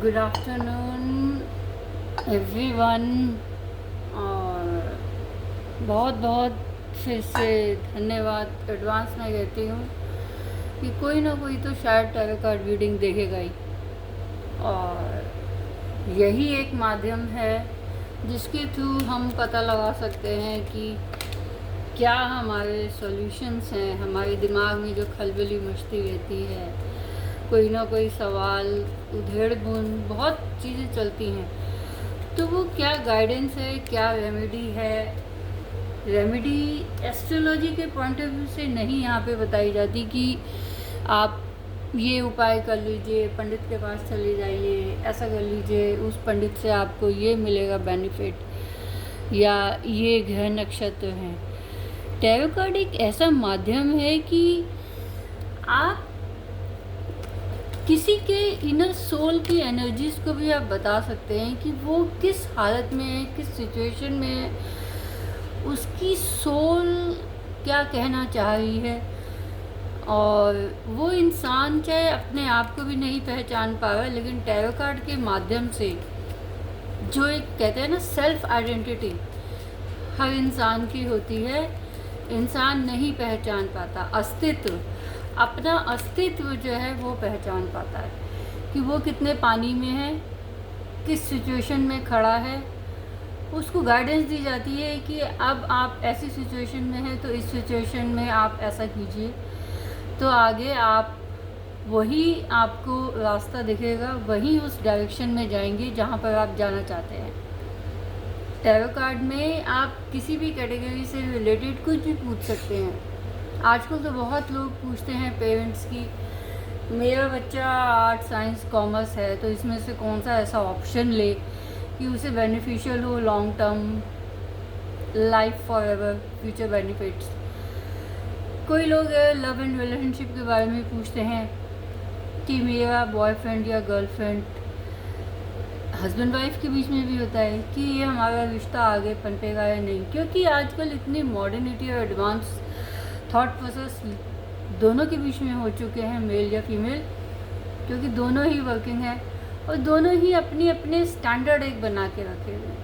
Good afternoon everyone. और बहुत बहुत फिर से धन्यवाद एडवांस में कहती हूँ कि कोई ना कोई तो शायद टैरो कार्ड रीडिंग देखेगा ही, और यही एक माध्यम है जिसके थ्रू हम पता लगा सकते हैं कि क्या हमारे सॉल्यूशंस हैं। हमारे दिमाग में जो खलबली मचती रहती है, कोई ना कोई सवाल, उधेड़ बुन बहुत चीज़ें चलती हैं, तो वो क्या गाइडेंस है, क्या रेमेडी है। रेमेडी एस्ट्रोलॉजी के पॉइंट ऑफ व्यू से नहीं यहाँ पे बताई जाती कि आप ये उपाय कर लीजिए, पंडित के पास चले जाइए, ऐसा कर लीजिए, उस पंडित से आपको ये मिलेगा बेनिफिट, या ये ग्रह नक्षत्र हैं। टैरो कार्ड एक ऐसा माध्यम है कि आप किसी के इनर सोल की एनर्जीज को भी आप बता सकते हैं कि वो किस हालत में है, किस सिचुएशन में है, उसकी सोल क्या कहना चाह रही है। और वो इंसान चाहे अपने आप को भी नहीं पहचान पा रहा, लेकिन टैरो कार्ड के माध्यम से जो एक कहते हैं ना सेल्फ आइडेंटिटी हर इंसान की होती है, इंसान नहीं पहचान पाता। अस्तित्व, अपना अस्तित्व जो है वो पहचान पाता है कि वो कितने पानी में है, किस सिचुएशन में खड़ा है। उसको गाइडेंस दी जाती है कि अब आप ऐसी सिचुएशन में हैं तो इस सिचुएशन में आप ऐसा कीजिए, तो आगे आप वही आपको रास्ता दिखेगा, वही उस डायरेक्शन में जाएंगे जहाँ पर आप जाना चाहते हैं। टैरो कार्ड में आप किसी भी कैटेगरी से रिलेटेड कुछ भी पूछ सकते हैं। आजकल तो बहुत लोग पूछते हैं पेरेंट्स की, मेरा बच्चा आर्ट साइंस कॉमर्स है तो इसमें से कौन सा ऐसा ऑप्शन ले कि उसे बेनिफिशियल हो, long term, life for ever, future benefits. कोई लोग लव एंड रिलेशनशिप के बारे में पूछते हैं कि मेरा बॉयफ्रेंड या गर्लफ्रेंड, हस्बैंड वाइफ के बीच में भी होता है कि ये हमारा रिश्ता आगे पनपेगा या नहीं। क्योंकि आजकल इतनी मॉडर्निटी और एडवांस थॉट प्रोसेस दोनों के बीच में हो चुके हैं, मेल या फीमेल, क्योंकि दोनों ही वर्किंग है और दोनों ही अपनी अपने स्टैंडर्ड एक बना के रखे हुए हैं।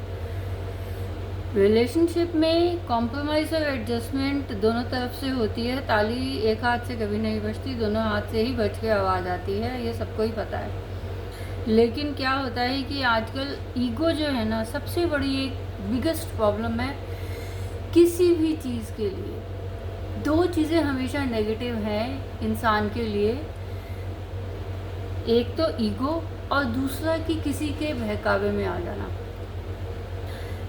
रिलेशनशिप में कॉम्प्रोमाइज़ और एडजस्टमेंट दोनों तरफ से होती है। ताली एक हाथ से कभी नहीं बजती, दोनों हाथ से ही बज के आवाज़ आती है, ये सबको ही पता है। लेकिन क्या होता है कि आजकल ईगो जो है ना, सबसे बड़ी एक बिगेस्ट प्रॉब्लम है किसी भी चीज़ के लिए। दो चीज़ें हमेशा नेगेटिव हैं इंसान के लिए, एक तो ईगो और दूसरा कि किसी के बहकावे में आ जाना।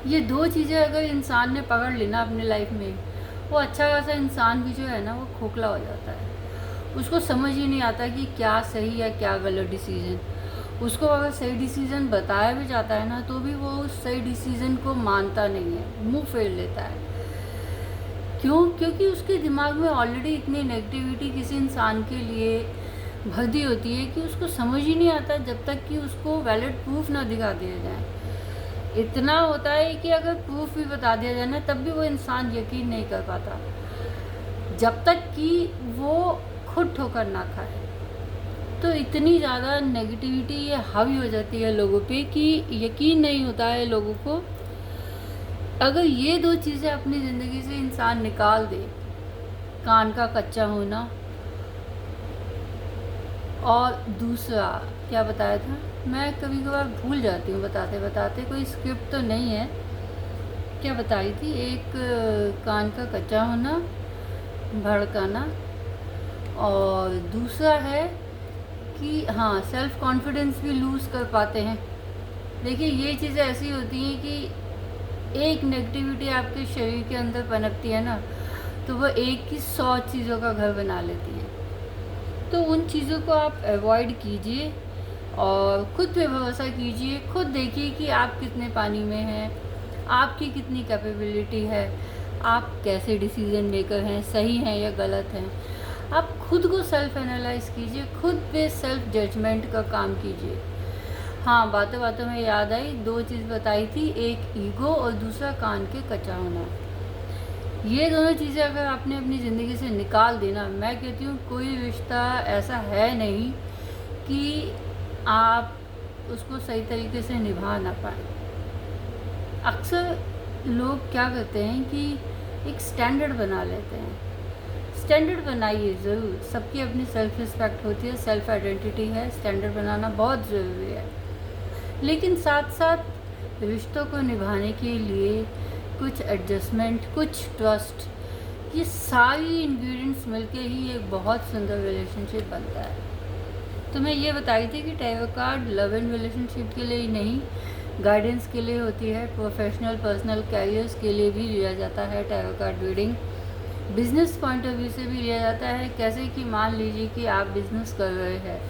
ये दो चीज़ें अगर इंसान ने पकड़ लेना अपने लाइफ में, वो अच्छा खासा इंसान भी जो है ना वो खोखला हो जाता है। उसको समझ ही नहीं आता कि क्या सही या क्या गलत डिसीज़न। उसको अगर सही डिसीज़न बताया भी जाता है ना, तो भी वो उस सही डिसीज़न को मानता नहीं है, मुंह फेर लेता है। क्यों? क्योंकि उसके दिमाग में ऑलरेडी इतनी नेगेटिविटी किसी इंसान के लिए भर दी होती है कि उसको समझ ही नहीं आता जब तक कि उसको वैलिड प्रूफ ना दिखा दिया जाए। इतना होता है कि अगर प्रूफ भी बता दिया जाए ना, तब भी वो इंसान यकीन नहीं कर पाता जब तक कि वो खुद ठोकर ना खाए। तो इतनी ज़्यादा नेगेटिविटी ये हावी हो जाती है लोगों पे कि यकीन नहीं होता है लोगों को। अगर ये दो चीज़ें अपनी ज़िंदगी से इंसान निकाल दे, कान का कच्चा होना और दूसरा क्या बताया था, मैं कभी कभार भूल जाती हूँ बताते बताते, कोई स्क्रिप्ट तो नहीं है, क्या बताई थी। एक कान का कच्चा होना, भड़काना, और दूसरा है कि हाँ सेल्फ कॉन्फिडेंस भी लूज़ कर पाते हैं। देखिए ये चीज़ें ऐसी होती हैं कि एक नेगेटिविटी आपके शरीर के अंदर पनपती है ना, तो वो एक की 100 चीज़ों का घर बना लेती है। तो उन चीज़ों को आप अवॉइड कीजिए और खुद पे भरोसा कीजिए। खुद देखिए कि आप कितने पानी में हैं, आपकी कितनी कैपेबिलिटी है, आप कैसे डिसीज़न मेकर हैं, सही हैं या गलत हैं। आप खुद को सेल्फ एनालाइज कीजिए, खुद पे सेल्फ जजमेंट का काम कीजिए। हाँ, बातों बातों में याद आई, दो चीज़ बताई थी, एक ईगो और दूसरा कान के कच्चा होना। ये दोनों चीज़ें अगर आपने अपनी ज़िंदगी से निकाल देना, मैं कहती हूँ कोई रिश्ता ऐसा है नहीं कि आप उसको सही तरीके से निभा ना पाए। अक्सर लोग क्या करते हैं कि एक स्टैंडर्ड बना लेते हैं। स्टैंडर्ड बनाइए ज़रूर, सबकी अपनी सेल्फ रिस्पेक्ट होती है, सेल्फ आइडेंटिटी है, स्टैंडर्ड बनाना बहुत ज़रूरी है। लेकिन साथ साथ रिश्तों को निभाने के लिए कुछ एडजस्टमेंट, कुछ ट्रस्ट, ये सारी इंग्रेडिएंट्स मिलके ही एक बहुत सुंदर रिलेशनशिप बनता है। तो मैं ये बताई थी कि tarot card love and relationship के लिए ही नहीं, गाइडेंस के लिए होती है, प्रोफेशनल पर्सनल कैरियर्स के लिए भी लिया जाता है tarot card reading. Business point of view से भी लिया जाता है। कैसे कि मान लीजिए कि आप बिज़नेस कर रहे हैं,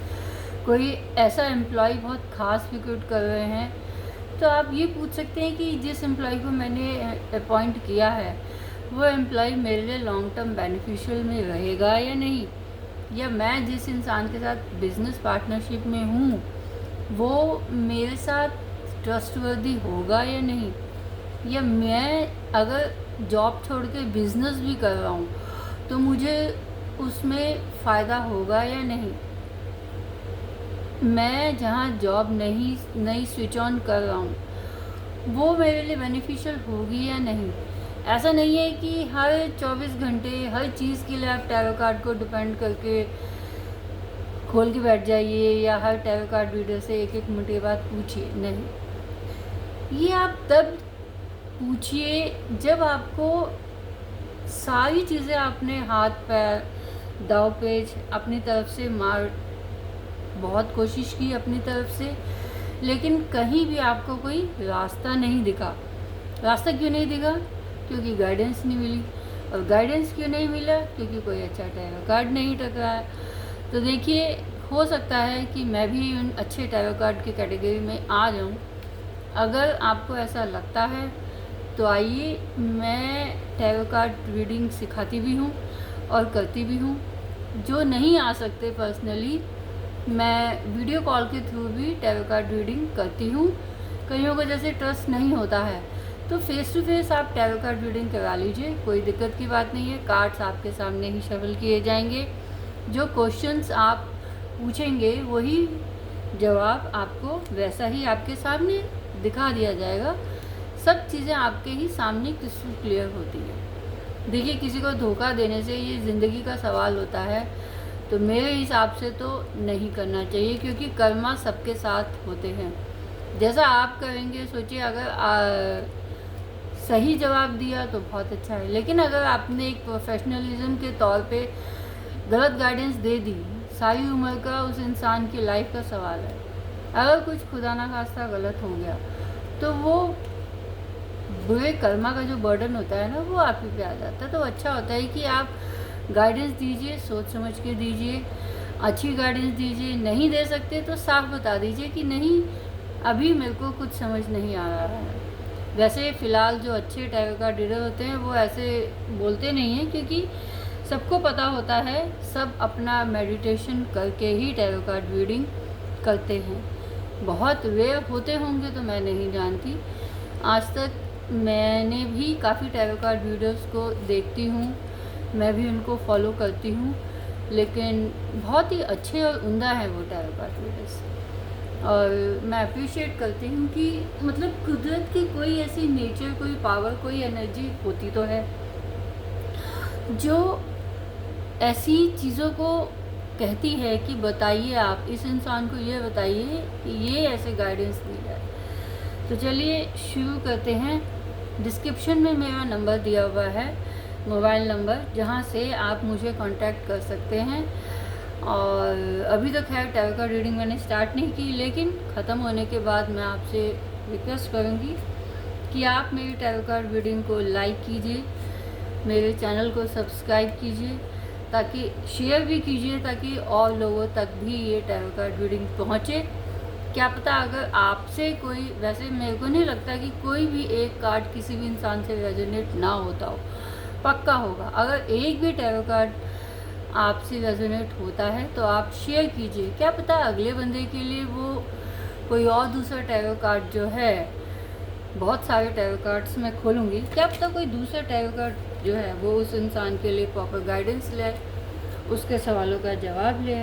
कोई ऐसा एम्प्लॉय बहुत ख़ास रिक्रूट कर रहे हैं, तो आप ये पूछ सकते हैं कि जिस एम्प्लॉय को मैंने अपॉइंट किया है वो एम्प्लॉय मेरे लिए लॉन्ग टर्म बेनिफिशियल में रहेगा या नहीं, या मैं जिस इंसान के साथ बिज़नेस पार्टनरशिप में हूँ वो मेरे साथ ट्रस्टवर्दी होगा या नहीं, या मैं अगर जॉब छोड़ के बिज़नेस भी कर रहा हूँ तो मुझे उसमें फ़ायदा होगा या नहीं, मैं जहाँ जॉब नहीं स्विच ऑन कर रहा हूँ वो मेरे लिए बेनिफिशियल होगी या नहीं। ऐसा नहीं है कि हर 24 घंटे हर चीज़ के लिए आप टैरो कार्ड को डिपेंड करके खोल के बैठ जाइए या हर टैरो कार्ड रीडर से एक मिनट के बाद पूछिए। नहीं, ये आप तब पूछिए जब आपको सारी चीज़ें अपने हाथ पैर दाव पेच अपनी तरफ से मार, बहुत कोशिश की अपनी तरफ से, लेकिन कहीं भी आपको कोई रास्ता नहीं दिखा। रास्ता क्यों नहीं दिखा? क्योंकि गाइडेंस नहीं मिली। और गाइडेंस क्यों नहीं मिला? क्योंकि कोई अच्छा टैरो कार्ड नहीं टकरा है। तो देखिए, हो सकता है कि मैं भी उन अच्छे टैरो कार्ड की कैटेगरी में आ जाऊं। अगर आपको ऐसा लगता है तो आइए, मैं टैरो कार्ड रीडिंग सिखाती भी हूँ और करती भी हूँ। जो नहीं आ सकते पर्सनली, मैं वीडियो कॉल के थ्रू भी टैरो कार्ड रीडिंग करती हूँ। कईयों को जैसे ट्रस्ट नहीं होता है तो फेस टू फेस आप टैरो कार्ड रीडिंग करा लीजिए, कोई दिक्कत की बात नहीं है। कार्ड्स आपके सामने ही शफल किए जाएंगे, जो क्वेश्चंस आप पूछेंगे वही जवाब आपको वैसा ही आपके सामने दिखा दिया जाएगा। सब चीज़ें आपके ही सामने क्रिस्टल क्लियर होती है। देखिए, किसी को धोखा देने से ये ज़िंदगी का सवाल होता है, तो मेरे हिसाब से तो नहीं करना चाहिए, क्योंकि कर्मा सबके साथ होते हैं। जैसा आप करेंगे, सोचिए, अगर सही जवाब दिया तो बहुत अच्छा है, लेकिन अगर आपने एक प्रोफेशनलिज्म के तौर पे गलत गाइडेंस दे दी, सारी उम्र का उस इंसान की लाइफ का सवाल है। अगर कुछ खुदा ना खास्ता गलत हो गया तो वो बुरे कर्मा का जो बर्डन होता है ना, वो आप ही पे आ जाता है। तो अच्छा होता है कि आप गाइडेंस दीजिए, सोच समझ के दीजिए, अच्छी गाइडेंस दीजिए। नहीं दे सकते तो साफ बता दीजिए कि नहीं, अभी मेरे को कुछ समझ नहीं आ रहा है। वैसे फ़िलहाल जो अच्छे टैरो कार्ड रीडर होते हैं वो ऐसे बोलते नहीं हैं, क्योंकि सबको पता होता है, सब अपना मेडिटेशन करके ही टैरो कार्ड रीडिंग करते हैं। बहुत रेयर होते होंगे तो मैं नहीं जानती। आज तक मैंने भी काफ़ी टैरो कार्ड रीडर्स को देखती हूँ, मैं भी उनको फॉलो करती हूँ, लेकिन बहुत ही अच्छे और उम्दा हैं वो टैरो कार्ड रीडर्स। और मैं अप्रिशिएट करती हूँ कि मतलब कुदरत की कोई ऐसी नेचर, कोई पावर, कोई एनर्जी होती तो है जो ऐसी चीज़ों को कहती है कि बताइए, आप इस इंसान को ये बताइए कि ये ऐसे गाइडेंस दी जाए। तो चलिए शुरू करते हैं। डिस्क्रिप्शन में मेरा नंबर दिया हुआ है, मोबाइल नंबर, जहाँ से आप मुझे कांटेक्ट कर सकते हैं। और अभी तो खैर टैरो कार्ड रीडिंग मैंने स्टार्ट नहीं की, लेकिन ख़त्म होने के बाद मैं आपसे रिक्वेस्ट करूँगी कि आप मेरी टैरो कार्ड रीडिंग को लाइक कीजिए, मेरे चैनल को सब्सक्राइब कीजिए, ताकि शेयर भी कीजिए, ताकि और लोगों तक भी ये टैरो कार्ड रीडिंग पहुँचे। क्या पता अगर आपसे कोई, वैसे मेरे को नहीं लगता कि कोई भी एक कार्ड किसी भी इंसान से रेजोनेट ना होता हो, पक्का होगा। अगर एक भी टैरो कार्ड आपसे रेजोनेट होता है तो आप शेयर कीजिए, क्या पता अगले बंदे के लिए वो कोई और दूसरा टैरो कार्ड जो है, बहुत सारे टैरो कार्ड्स मैं खोलूँगी, क्या पता कोई दूसरा टैरो कार्ड जो है वो उस इंसान के लिए प्रॉपर गाइडेंस ले, उसके सवालों का जवाब ले।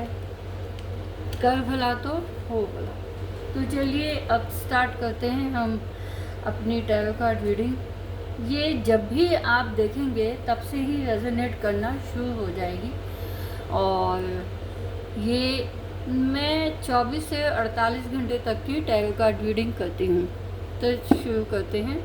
कर भला तो हो भला। तो चलिए अब स्टार्ट करते हैं हम अपनी टैरो कार्ड रीडिंग। ये जब भी आप देखेंगे तब से ही रेजोनेट करना शुरू हो जाएगी, और ये मैं 24 से 48 घंटे तक की टैरो कार्ड रीडिंग करती हूँ। तो शुरू करते हैं।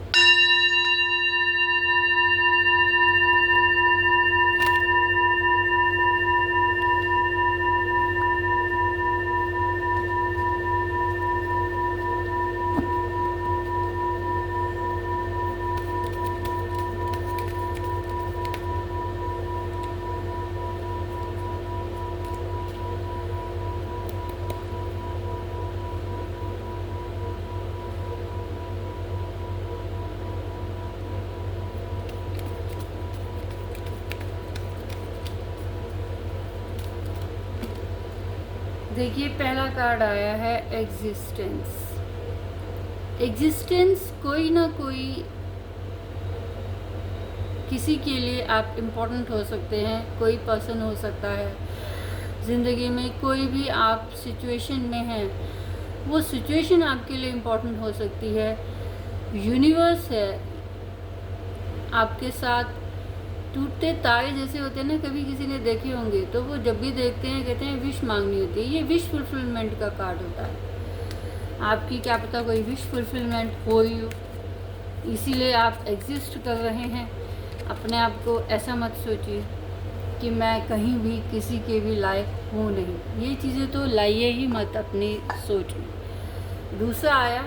देखिए, पहला कार्ड आया है एग्जिस्टेंस। एग्जिस्टेंस कोई ना कोई किसी के लिए आप इम्पोर्टेंट हो सकते हैं, कोई पर्सन हो सकता है ज़िंदगी में, कोई भी आप सिचुएशन में हैं, वो सिचुएशन आपके लिए इम्पोर्टेंट हो सकती है। यूनिवर्स है आपके साथ। टूटते तारे जैसे होते हैं ना, कभी किसी ने देखे होंगे, तो वो जब भी देखते हैं कहते हैं विश मांगनी होती है। ये विश फुलफिलमेंट का कार्ड होता है। आपकी क्या पता कोई विश फुलफिलमेंट हो ही हो, इसीलिए आप एग्जिस्ट कर रहे हैं। अपने आप को ऐसा मत सोचिए कि मैं कहीं भी किसी के भी लायक हूँ नहीं। ये चीज़ें तो लाइए ही मत अपनी सोच में। दूसरा आया,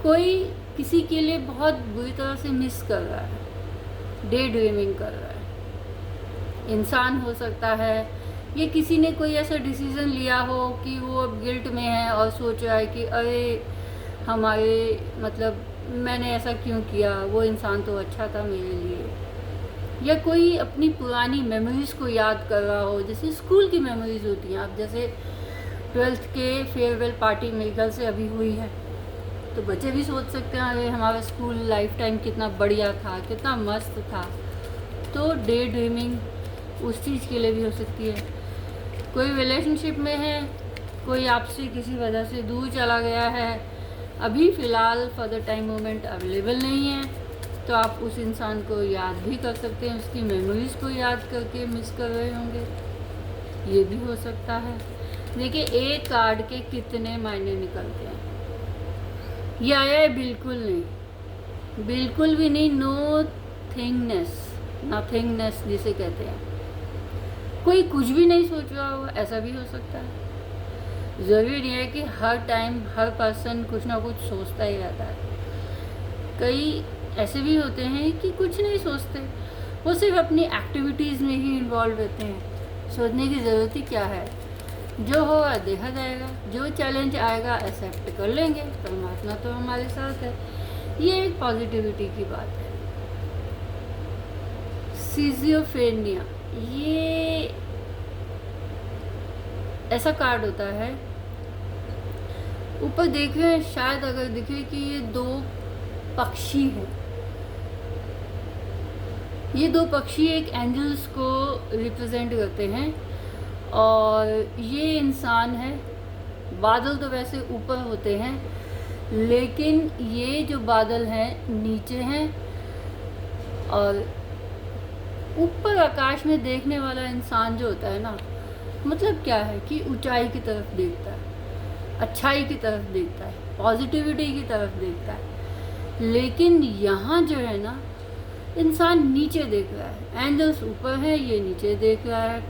कोई किसी के लिए बहुत बुरी तरह से मिस कर रहा है, डे ड्रीमिंग कर रहा है। इंसान हो सकता है, ये किसी ने कोई ऐसा डिसीज़न लिया हो कि वो अब गिल्ट में है और सोच रहा है कि अरे हमारे मतलब मैंने ऐसा क्यों किया, वो इंसान तो अच्छा था मेरे लिए। या कोई अपनी पुरानी मेमोरीज़ को याद कर रहा हो, जैसे स्कूल की मेमोरीज़ होती हैं। आप जैसे 12th के फेयरवेल पार्टी मेरे ख्याल से अभी हुई है, तो बच्चे भी सोच सकते हैं अरे हमारा स्कूल लाइफ टाइम कितना बढ़िया था, कितना मस्त था। तो डे ड्रीमिंग उस चीज़ के लिए भी हो सकती है। कोई रिलेशनशिप में है, कोई आपसे किसी वजह से दूर चला गया है, अभी फ़िलहाल for the time moment available नहीं है, तो आप उस इंसान को याद भी कर सकते हैं, उसकी मेमोरीज़ को याद करके मिस कर रहे होंगे, ये भी हो सकता है। देखिए, एक कार्ड के कितने मायने निकलते हैं। ये आया है बिल्कुल नहीं, बिल्कुल भी नहीं, नो थिंगनेस, नथिंगनेस जिसे कहते हैं। कोई कुछ भी नहीं सोच रहा होगा, ऐसा भी हो सकता है। ज़रूरी नहीं है कि हर टाइम हर पर्सन कुछ ना कुछ सोचता ही रहता है। कई ऐसे भी होते हैं कि कुछ नहीं सोचते, वो सिर्फ अपनी एक्टिविटीज़ में ही इन्वॉल्व रहते हैं। सोचने की ज़रूरत ही क्या है, जो होगा देखा जाएगा, जो चैलेंज आएगा एक्सेप्ट कर लेंगे, परमात्मा तो हमारे साथ है। ये एक पॉजिटिविटी की बात है। सिजियोफ्रेनिया, ये ऐसा कार्ड होता है, ऊपर देख रहे हैं, शायद अगर दिखे कि ये दो पक्षी हैं। ये दो पक्षी एक एंजल्स को रिप्रेजेंट करते हैं, और ये इंसान है। बादल तो वैसे ऊपर होते हैं, लेकिन ये जो बादल हैं नीचे हैं, और ऊपर आकाश में देखने वाला इंसान जो होता है ना, मतलब क्या है कि ऊंचाई की तरफ देखता है, अच्छाई की तरफ देखता है, पॉजिटिविटी की तरफ देखता है। लेकिन यहाँ जो है ना, इंसान नीचे देख रहा है, एंजल्स ऊपर है, ये नीचे देख रहा है।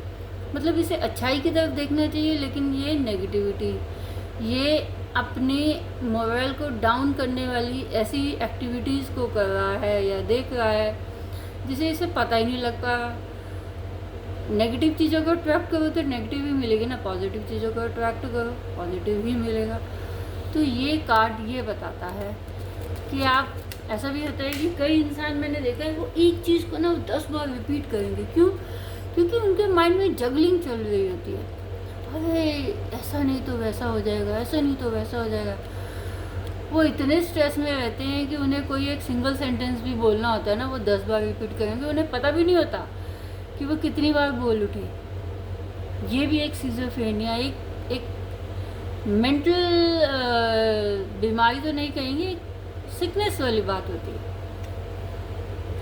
मतलब इसे अच्छाई की तरफ देखना चाहिए, लेकिन ये नेगेटिविटी, ये अपने मोरल को डाउन करने वाली ऐसी एक्टिविटीज़ को कर रहा है या देख रहा है जिसे इसे पता ही नहीं लगता। नेगेटिव चीज़ों को अट्रैक्ट करो तो नेगेटिव ही मिलेगी ना, पॉजिटिव चीज़ों को अट्रैक्ट करो पॉजिटिव ही मिलेगा। तो ये कार्ड ये बताता है कि आप, ऐसा भी होता है कि कई इंसान मैंने देखा है वो एक चीज़ को ना 10 बार रिपीट करेंगे। क्यों? क्योंकि उनके माइंड में जगलिंग चल रही होती है। अरे ऐसा नहीं तो वैसा हो जाएगा, ऐसा नहीं तो वैसा हो जाएगा। वो इतने स्ट्रेस में रहते हैं कि उन्हें कोई एक सिंगल सेंटेंस भी बोलना होता है ना, वो 10 बार रिपीट करेंगे, उन्हें पता भी नहीं होता कि वो कितनी बार बोल उठे। ये भी एक सिजोफ्रेनिया, एक मेंटल बीमारी तो नहीं कहेंगे, सिकनेस वाली बात होती है।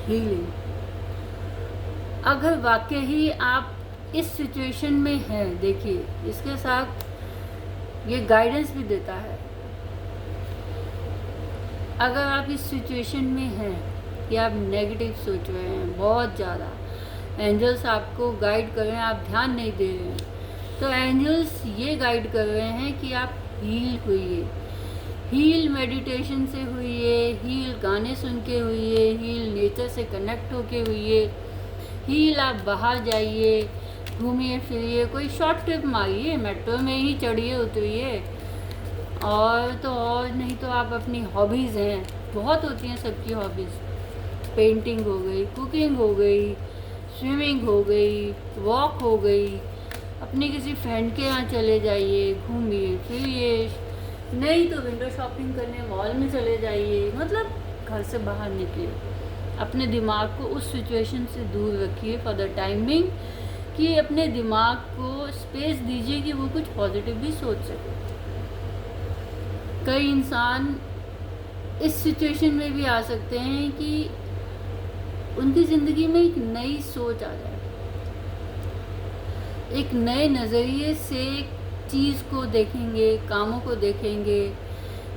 हीलिंग, अगर वाकई ही आप इस सिचुएशन में हैं, देखिए इसके साथ ये गाइडेंस भी देता है। अगर आप इस सिचुएशन में हैं कि आप नेगेटिव सोच रहे हैं बहुत ज़्यादा, एंजल्स आपको गाइड कर रहे हैं, आप ध्यान नहीं दे रहे हैं, तो एंजल्स ये गाइड कर रहे हैं कि आप हील हुइए। हील मेडिटेशन से हुइए, हील गाने सुन के हुइए, हील नेचर से कनेक्ट होके हुइए, हील आप बाहर जाइए, घूमिए फिरिए, कोई शॉर्ट ट्रिप मारिए, मेट्रो में ही चढ़िए उतरिए, और तो और नहीं तो आप अपनी हॉबीज़ हैं, बहुत होती हैं सबकी हॉबीज़, पेंटिंग हो गई, कुकिंग हो गई, स्विमिंग हो गई, वॉक हो गई, अपने किसी फ्रेंड के यहाँ चले जाइए, घूमिए फिरिए, नहीं तो विंडो शॉपिंग करने मॉल में चले जाइए, मतलब घर से बाहर निकलिए, अपने दिमाग को उस सिचुएशन से दूर रखिए फॉर द टाइमिंग, कि अपने दिमाग को स्पेस दीजिए कि वो कुछ पॉजिटिव भी सोच सके। कई इंसान इस सिचुएशन में भी आ सकते हैं कि उनकी ज़िंदगी में एक नई सोच आ जाए, एक नए नज़रिए से चीज़ को देखेंगे, कामों को देखेंगे,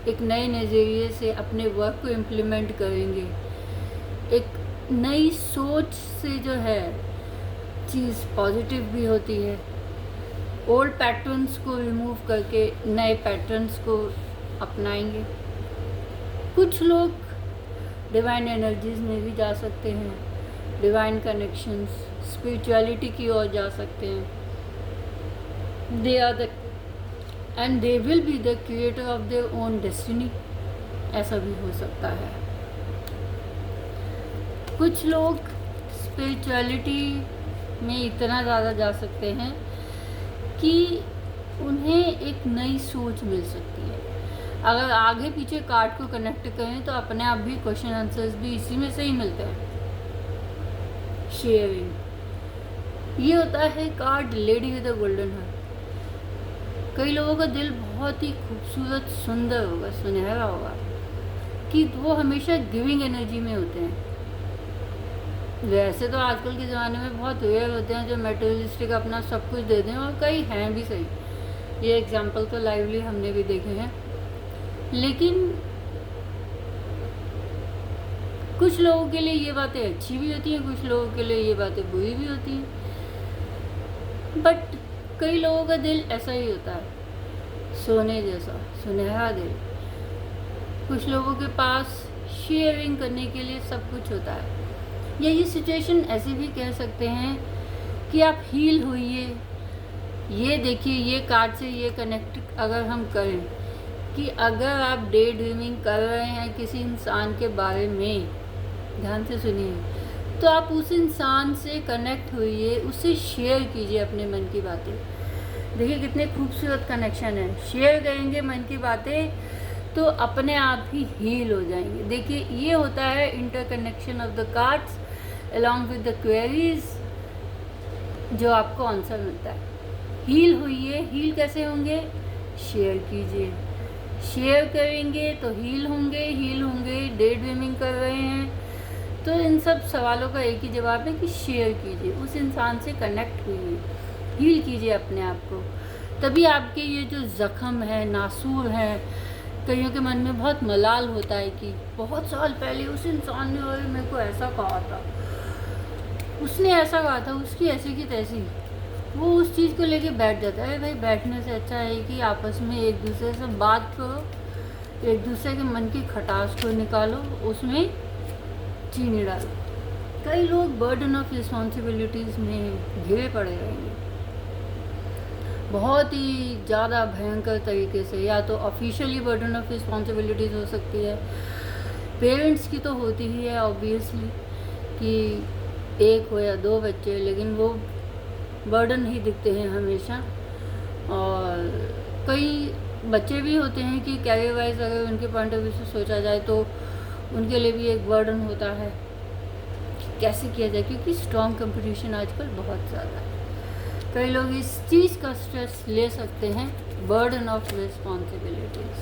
एक नए नज़रिए से अपने वर्क को इम्प्लीमेंट करेंगे, एक नई सोच से जो है चीज़ पॉजिटिव भी होती है। ओल्ड पैटर्न्स को रिमूव करके नए पैटर्न्स को अपनाएंगे। कुछ लोग डिवाइन एनर्जीज में भी जा सकते हैं, डिवाइन कनेक्शंस, स्पिरिचुअलिटी की ओर जा सकते हैं। They are the end they will be the creator of their own destiny, ऐसा भी हो सकता है। कुछ लोग स्पिरिचुअलिटी में इतना ज़्यादा जा सकते हैं कि उन्हें एक नई सोच मिल सकती है। अगर आगे पीछे कार्ड को कनेक्ट करें तो अपने आप भी क्वेश्चन आंसर्स भी इसी में से ही मिलते हैं। शेयरिंग, ये होता है card lady with a golden heart. कई लोगों का दिल बहुत ही खूबसूरत, सुंदर होगा, सुनहरा होगा, कि वो हमेशा गिविंग एनर्जी में होते हैं। वैसे तो आजकल के ज़माने में बहुत रेयर होते हैं जो मेटेरियलिस्टिक अपना सब कुछ दे दें, और कई हैं भी सही, ये एग्जाम्पल तो लाइवली हमने भी देखे हैं। लेकिन कुछ लोगों के लिए ये बातें अच्छी भी होती हैं, कुछ लोगों के लिए ये बातें बुरी भी होती हैं। बट कई लोगों का दिल ऐसा ही होता है, सोने जैसा सुनहरा दिल। कुछ लोगों के पास शेयरिंग करने के लिए सब कुछ होता है। या ये सिचुएशन ऐसे भी कह सकते हैं कि आप हील हुइए। ये देखिए, ये कार्ड से ये कनेक्ट अगर हम करें कि अगर आप डे ड्रीमिंग कर रहे हैं किसी इंसान के बारे में, ध्यान से सुनिए, तो आप उस इंसान से कनेक्ट हुइए, उससे शेयर कीजिए अपने मन की बातें। देखिए कितने खूबसूरत कनेक्शन है। शेयर करेंगे मन की बातें तो अपने आप ही हील हो जाएंगे। देखिए ये होता है interconnection of the cards along with the queries, जो आपको आंसर मिलता है। हील हुइए। हील कैसे होंगे? शेयर कीजिए। शेयर करेंगे तो हील होंगे। हील होंगे, डे ड्रीमिंग कर रहे हैं तो इन सब सवालों का एक ही जवाब है कि शेयर कीजिए, उस इंसान से कनेक्ट हुइए, हील कीजिए अपने आप को। तभी आपके ये जो ज़ख्म है, नासूर हैं, कईयों के मन में बहुत मलाल होता है कि बहुत साल पहले उस इंसान ने और मेरे को ऐसा कहा था, उसने ऐसा कहा था, उसकी ऐसी की तैसी, वो उस चीज़ को लेके बैठ जाता है। भाई बैठने से अच्छा है कि आपस में एक दूसरे से बात करो, एक दूसरे के मन की खटास को निकालो, उसमें चीनी डालो। कई लोग बर्डन ऑफ रिस्पॉन्सिबिलिटीज़ में घिरे पड़े रहेंगे बहुत ही ज़्यादा भयंकर तरीके से। या तो ऑफिशियली बर्डन ऑफ रिस्पॉन्सिबिलिटीज़ हो सकती है, पेरेंट्स की तो होती ही है ऑब्वियसली कि एक हो या दो बच्चे, लेकिन वो बर्डन ही दिखते हैं हमेशा। और कई बच्चे भी होते हैं कि कैरियर वाइज अगर उनके पॉइंट ऑफ व्यू से सोचा जाए तो उनके लिए भी एक बर्डन होता है कैसे किया जाए, क्योंकि स्ट्रॉन्ग कंपटीशन आजकल बहुत ज़्यादा है। कई लोग इस चीज़ का स्ट्रेस ले सकते हैं burden of responsibilities.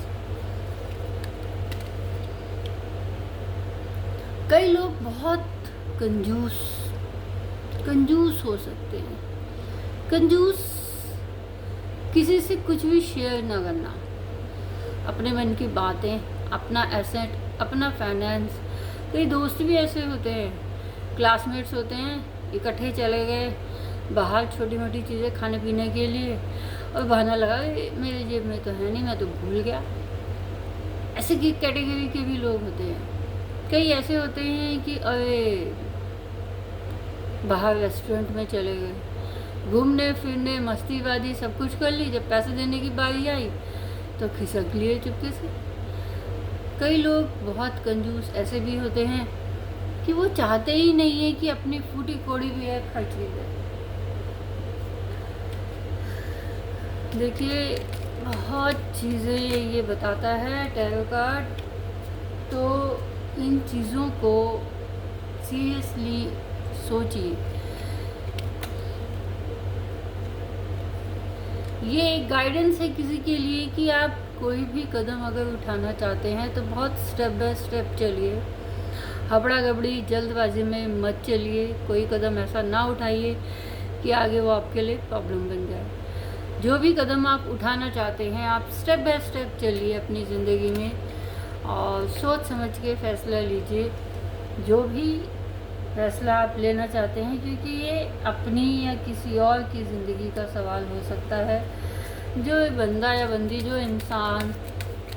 कई लोग बहुत कंजूस हो सकते हैं। कंजूस किसी से कुछ भी शेयर ना करना, अपने मन की बातें, अपना एसेट, अपना फाइनेंस। कई दोस्त भी ऐसे होते हैं, क्लासमेट्स होते हैं, इकट्ठे चले गए बाहर छोटी मोटी चीज़ें खाने पीने के लिए और बहाना लगा मेरे जेब में तो है नहीं, मैं तो भूल गया। ऐसे की कैटेगरी के भी लोग होते हैं। कई ऐसे होते हैं कि अरे बाहर रेस्टोरेंट में चले गए, घूमने फिरने मस्तीबाजी सब कुछ कर ली, जब पैसे देने की बारी आई तो खिसक लिए चुपके से। कई लोग बहुत कंजूस ऐसे भी होते हैं कि वो चाहते ही नहीं है कि अपनी फूटी कोड़ी भी है खर्च की जाए। देखिए बहुत चीज़ें ये बताता है टैरो कार्ड, तो इन चीज़ों को सीरियसली सोचिए। ये एक गाइडेंस है किसी के लिए कि आप कोई भी कदम अगर उठाना चाहते हैं तो बहुत स्टेप बाय स्टेप चलिए, हबड़ा गबड़ी जल्दबाजी में मत चलिए। कोई कदम ऐसा ना उठाइए कि आगे वो आपके लिए प्रॉब्लम बन जाए। जो भी कदम आप उठाना चाहते हैं आप स्टेप बाय स्टेप चलिए अपनी ज़िंदगी में और सोच समझ के फ़ैसला लीजिए, जो भी फैसला आप लेना चाहते हैं, क्योंकि ये अपनी या किसी और की ज़िंदगी का सवाल हो सकता है। जो बंदा या बंदी, जो इंसान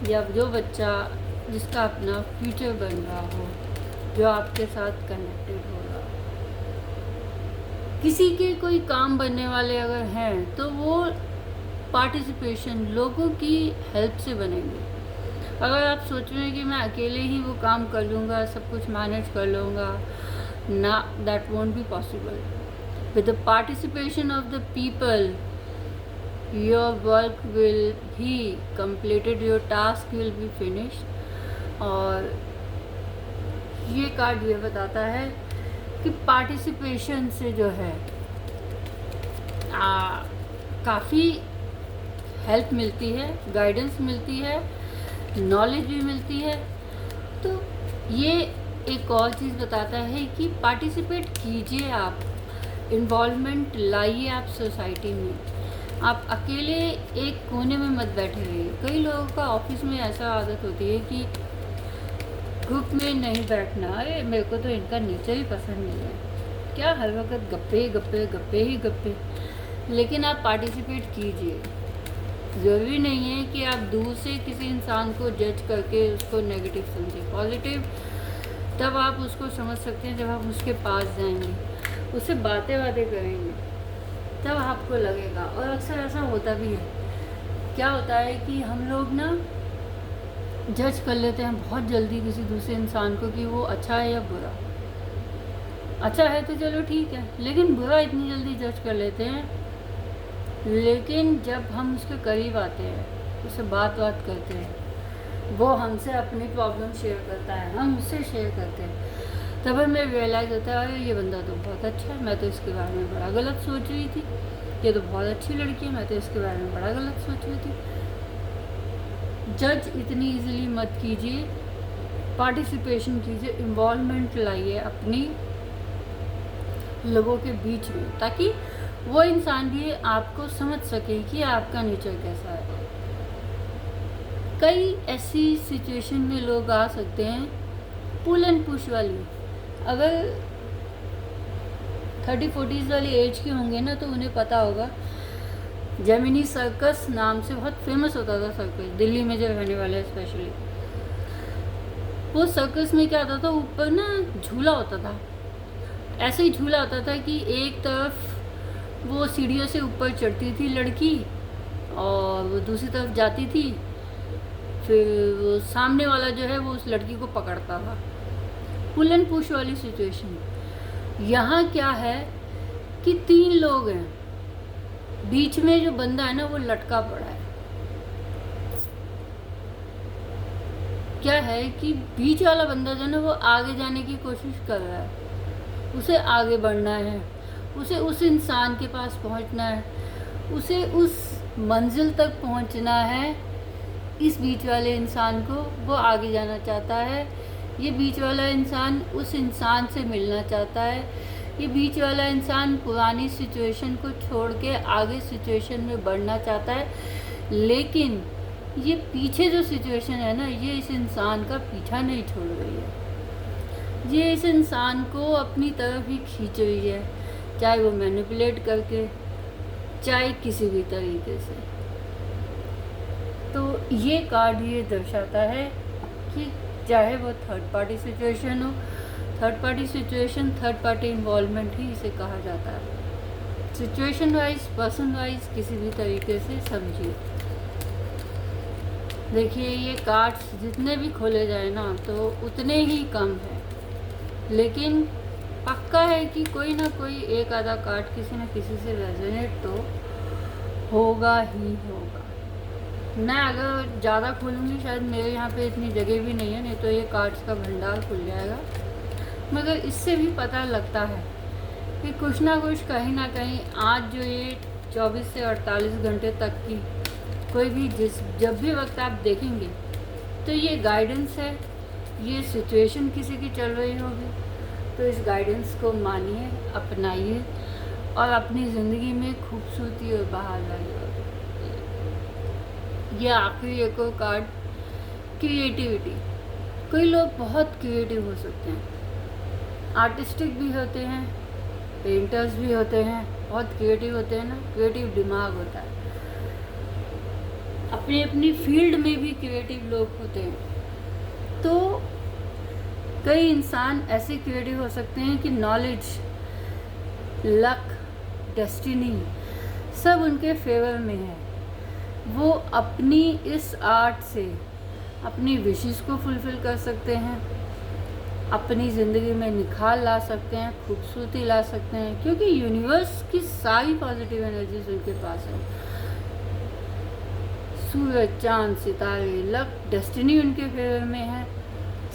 या जो बच्चा जिसका अपना फ्यूचर बन रहा हो, जो आपके साथ कनेक्टेड हो रहा हो, किसी के कोई काम बनने वाले अगर हैं तो वो पार्टिसिपेशन लोगों की हेल्प से बनेंगे। अगर आप सोच रहे हैं कि मैं अकेले ही वो काम कर लूँगा, सब कुछ मैनेज कर लूँगा, ना, that won't be possible. With the participation of the people your work will be completed, your task will be finished. और ये कार्ड ये बताता है कि पार्टिसिपेशन से जो है काफ़ी हेल्प मिलती है, गाइडेंस मिलती है, नॉलेज भी मिलती है। तो ये एक और चीज़ बताता है कि पार्टिसिपेट कीजिए, आप इन्वॉल्वमेंट लाइए आप सोसाइटी में। आप अकेले एक कोने में मत बैठे रहिए। कई लोगों का ऑफिस में ऐसा आदत होती है कि ग्रुप में नहीं बैठना, अरे मेरे को तो इनका नेचर ही पसंद नहीं है, क्या हर वक्त गप्पे गप्पे गप्पे ही गप्पे। लेकिन आप पार्टिसिपेट कीजिए। ज़रूरी नहीं है कि आप दूर से किसी इंसान को जज करके उसको नेगेटिव समझें, पॉजिटिव तब आप उसको समझ सकते हैं जब आप उसके पास जाएंगे, उससे बातें करेंगे, तब आपको लगेगा। और अक्सर ऐसा होता भी है। क्या होता है कि हम लोग ना जज कर लेते हैं बहुत जल्दी किसी दूसरे इंसान को कि वो अच्छा है या बुरा। अच्छा है तो चलो ठीक है, लेकिन बुरा इतनी जल्दी जज कर लेते हैं। लेकिन जब हम उसके करीब आते हैं, उससे बात करते हैं, वो हमसे अपनी प्रॉब्लम शेयर करता है, हम उससे शेयर करते हैं, तब हमें रियलाइज़ होता है अरे ये बंदा तो बहुत अच्छा है, मैं तो इसके बारे में बड़ा गलत सोच रही थी, ये तो बहुत अच्छी लड़की है, मैं तो इसके बारे में बड़ा गलत सोच रही थी। जज इतनी इजीली मत कीजिए, पार्टिसिपेशन कीजिए, इन्वॉल्वमेंट लाइए अपनी लोगों के बीच में, ताकि वो इंसान भी आपको समझ सके कि आपका नेचर कैसा है। कई ऐसी सिचुएशन में लोग आ सकते हैं पुल एंड पुश वाली। अगर 30-40s वाली एज के होंगे ना तो उन्हें पता होगा, जेमिनी सर्कस नाम से बहुत फेमस होता था सर्कस, दिल्ली में जो रहने वाले हैं स्पेशली। वो सर्कस में क्या होता था, ऊपर ना झूला होता था, ऐसे ही झूला होता था कि एक तरफ वो सीढ़ियों से ऊपर चढ़ती थी लड़की और वो दूसरी तरफ जाती थी, फिर वो सामने वाला जो है वो उस लड़की को पकड़ता था। पुल एंड पुश वाली सिचुएशन। यहाँ क्या है कि 3 लोग हैं, बीच में जो बंदा है ना वो लटका पड़ा है। क्या है कि बीच वाला बंदा जो है ना वो आगे जाने की कोशिश कर रहा है, उसे आगे बढ़ना है, उसे उस इंसान के पास पहुंचना है, उसे उस मंजिल तक पहुंचना है, इस बीच वाले इंसान को वो आगे जाना चाहता है। ये बीच वाला इंसान उस इंसान से मिलना चाहता है। ये बीच वाला इंसान पुरानी सिचुएशन को छोड़ के आगे सिचुएशन में बढ़ना चाहता है, लेकिन ये पीछे जो सिचुएशन है ना, ये इस इंसान का पीछा नहीं छोड़ रही है। ये इस इंसान को अपनी तरफ ही खींच रही है, चाहे वो मैनिपुलेट करके, चाहे किसी भी तरीके से। तो ये कार्ड ये दर्शाता है कि चाहे वो थर्ड पार्टी सिचुएशन हो, third party situation, third party involvement ही इसे कहा जाता है। सिचुएशन वाइज, पर्सन वाइज, किसी भी तरीके से समझिए। देखिए, ये कार्ड्स जितने भी खोले जाए ना तो उतने ही कम है, लेकिन पक्का है कि कोई ना कोई एक आधा कार्ड किसी न किसी से रेजोनेट तो होगा ही होगा। मैं अगर ज़्यादा खोलूँगी, शायद मेरे यहाँ पे इतनी जगह भी नहीं है, नहीं तो ये कार्ड्स का भंडार खुल जाएगा। मगर इससे भी पता लगता है कि कुछ ना कुछ कहीं ना कहीं आज जो ये 24 से 48 घंटे तक की कोई भी जब भी वक्त आप देखेंगे तो ये गाइडेंस है, ये सिचुएशन किसी की चल रही होगी, तो इस गाइडेंस को मानिए, अपनाइए और अपनी ज़िंदगी में खूबसूरती और बहार लाइए। ये आखिरी एक और कार्ड, क्रिएटिविटी। कोई लोग बहुत क्रिएटिव हो सकते हैं, आर्टिस्टिक भी होते हैं, पेंटर्स भी होते हैं, बहुत क्रिएटिव होते हैं ना, क्रिएटिव दिमाग होता है। अपनी अपनी फील्ड में भी क्रिएटिव लोग होते हैं। तो कई इंसान ऐसे क्रिएटिव हो सकते हैं कि नॉलेज, लक, डेस्टिनी सब उनके फेवर में है। वो अपनी इस आर्ट से अपनी विशेस को फुलफ़िल कर सकते हैं, अपनी ज़िंदगी में निखार ला सकते हैं, खूबसूरती ला सकते हैं, क्योंकि यूनिवर्स की सारी पॉजिटिव एनर्जीज उनके पास है। सूरज, चांद, सितारे, लक, डेस्टिनी उनके फेवर में है,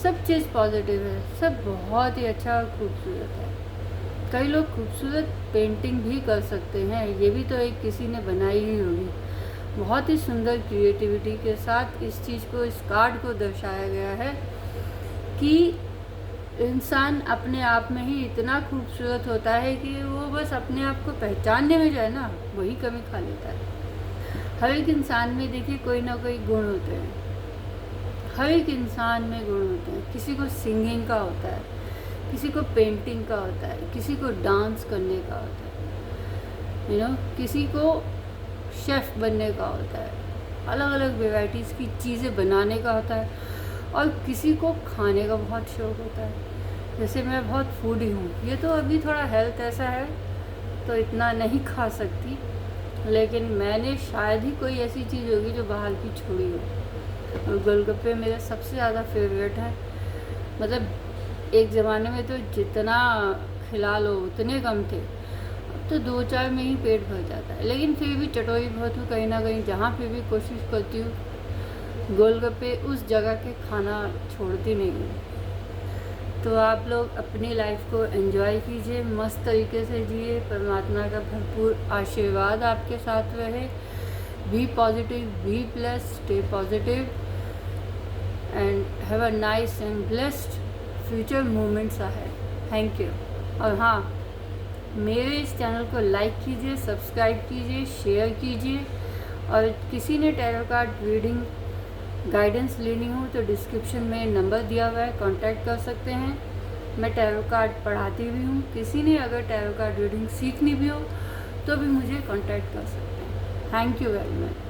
सब चीज़ पॉजिटिव है, सब बहुत ही अच्छा और खूबसूरत है। कई लोग खूबसूरत पेंटिंग भी कर सकते हैं, ये भी तो एक किसी ने बनाई ही होगी। बहुत ही सुंदर क्रिएटिविटी के साथ इस चीज़ को, इस कार्ड को दर्शाया गया है कि इंसान अपने आप में ही इतना खूबसूरत होता है कि वो बस अपने आप को पहचानने में जो है ना, वही कमी खा लेता है। हर एक इंसान में देखिए कोई ना कोई गुण होते हैं, हर एक इंसान में गुण होते हैं। किसी को सिंगिंग का होता है, किसी को पेंटिंग का होता है, किसी को डांस करने का होता है, किसी को शेफ़ बनने का होता है, अलग अलग वेराइटीज़ की चीज़ें बनाने का होता है, और किसी को खाने का बहुत शौक़ होता है। जैसे मैं बहुत फूडी हूँ, ये तो अभी थोड़ा हेल्थ ऐसा है तो इतना नहीं खा सकती, लेकिन मैंने शायद ही कोई ऐसी चीज़ होगी जो बाहर की छोड़ी हो। और गोलगप्पे मेरे सबसे ज़्यादा फेवरेट है। मतलब एक ज़माने में तो जितना खिला लो उतने कम थे, अब तो 2-4 में ही पेट भर जाता है। लेकिन फिर भी चटोरी बहुत हूँ, कहीं ना कहीं जहाँ पे भी कोशिश करती हूँ गोलगप्पे उस जगह के खाना छोड़ती नहीं हूँ। तो आप लोग अपनी लाइफ को एंजॉय कीजिए, मस्त तरीके से जिए, परमात्मा का भरपूर आशीर्वाद आपके साथ रहे। Be positive, be plus, stay positive and have a nice and blessed future moments ahead. Thank you. और हाँ, मेरे इस चैनल को लाइक कीजिए, सब्सक्राइब कीजिए, शेयर कीजिए, और किसी ने टैरो कार्ड रीडिंग गाइडेंस लेनी हो तो डिस्क्रिप्शन में नंबर दिया हुआ है, कांटेक्ट कर सकते हैं। मैं टैरो कार्ड पढ़ाती भी हूँ, किसी ने अगर टैरो कार्ड रीडिंग सीखनी भी हो तो भी मुझे कांटेक्ट कर सकते हैं। Thank you very much.